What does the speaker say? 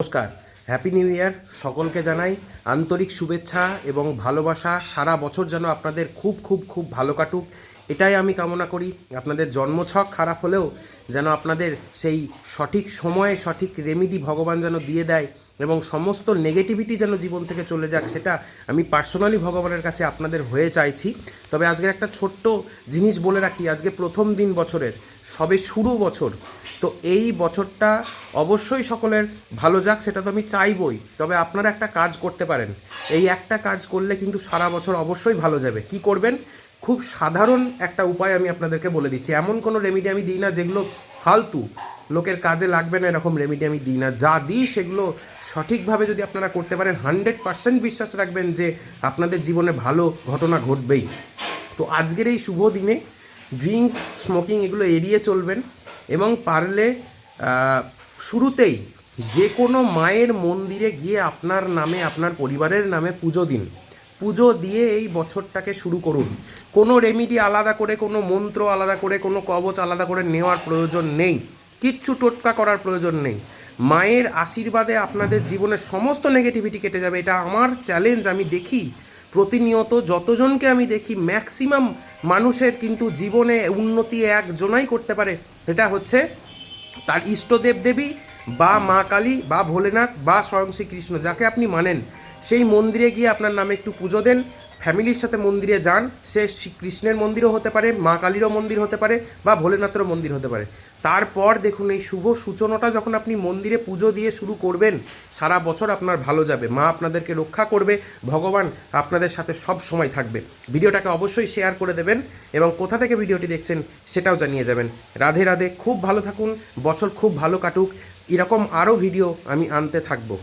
নমস্কার, happy new year. সকলকে জানাই আন্তরিক শুভেচ্ছা এবং ভালোবাসা। সারা বছর যেন আপনাদের খুব খুব খুব ভালো কাটুক, এটাই আমি কামনা করি। আপনাদের জন্মছক খারাপ হলেও যেন আপনাদের সেই সঠিক সময়ে সঠিক রেমেডি ভগবান যেন দিয়ে দেয় এবং সমস্ত নেগেটিভিটি যেন জীবন থেকে চলে যাক, সেটা আমি পার্সোনালি ভগবানের কাছে আপনাদের হয়ে চাইছি। তবে আজকের একটা ছোট্ট জিনিস বলে রাখি, আজকে প্রথম দিন বছরের, সবে শুরু বছর। তো এই বছরটা অবশ্যই সকলের ভালো যাক, সেটা তো আমি চাইবই। তবে আপনারা একটা কাজ করতে পারেন, এই একটা কাজ করলে কিন্তু সারা বছর অবশ্যই ভালো যাবে। কি করবেন? খুব সাধারণ একটা উপায় আমি আপনাদেরকে বলে দিচ্ছি। এমন কোনো রেমেডি আমি দিই না যেগুলো ফালতু, লোকের কাজে লাগবে না, এরকম রেমেডি আমি দিই না। যা দিই সেগুলো সঠিকভাবে যদি আপনারা করতে পারেন, 100% বিশ্বাস রাখবেন যে আপনাদের জীবনে ভালো ঘটনা ঘটবেই। তো আজকের এই শুভ দিনে ড্রিঙ্ক, স্মোকিং এগুলো এড়িয়ে চলবেন এবং পারলে শুরুতেই যে কোনো মায়ের মন্দিরে গিয়ে আপনার নামে, আপনার পরিবারের নামে পুজো দিন। পুজো দিয়ে এই বছরটাকে শুরু করুন। কোনো রেমিডি আলাদা করে, কোনো মন্ত্র আলাদা করে, কোনো কবচ আলাদা করে নেওয়ার প্রয়োজন নেই। কিচ্ছু টোটকা করার প্রয়োজন নেই। মায়ের আশীর্বাদে আপনাদের জীবনের সমস্ত নেগেটিভিটি কেটে যাবে। এটা আমার চ্যালেঞ্জ। আমি দেখি প্রতিনিয়ত যতজনকে আমি দেখি, ম্যাক্সিমাম মানুষের কিন্তু জীবনে উন্নতি একজনাই করতে পারে। এটা হচ্ছে তার ইষ্টদেব দেবী বা মা কালী বা ভোলেনাথ বা স্বয়ং শ্রীকৃষ্ণ, যাকে আপনি মানেন। সেই মন্দিরে গিয়ে আপনার নামে একটু পুজো দেন, ফ্যামিলির সাথে মন্দিরে যান। সে কৃষ্ণের মন্দিরও হতে পারে, মা কালীরও মন্দির হতে পারে, বা ভোলেনাথেরও মন্দির হতে পারে। তারপর দেখুন, এই শুভ সূচনাটা যখন আপনি মন্দিরে পুজো দিয়ে শুরু করবেন, সারা বছর আপনার ভালো যাবে। মা আপনাদেরকে রক্ষা করবে, ভগবান আপনাদের সাথে সব সময় থাকবে। ভিডিওটাকে অবশ্যই শেয়ার করে দেবেন এবং কোথা থেকে ভিডিওটি দেখছেন সেটাও জানিয়ে যাবেন। রাধে রাধে, খুব ভালো থাকুন, বছর খুব ভালো কাটুক। এরকম আরও ভিডিও আমি আনতে থাকবো।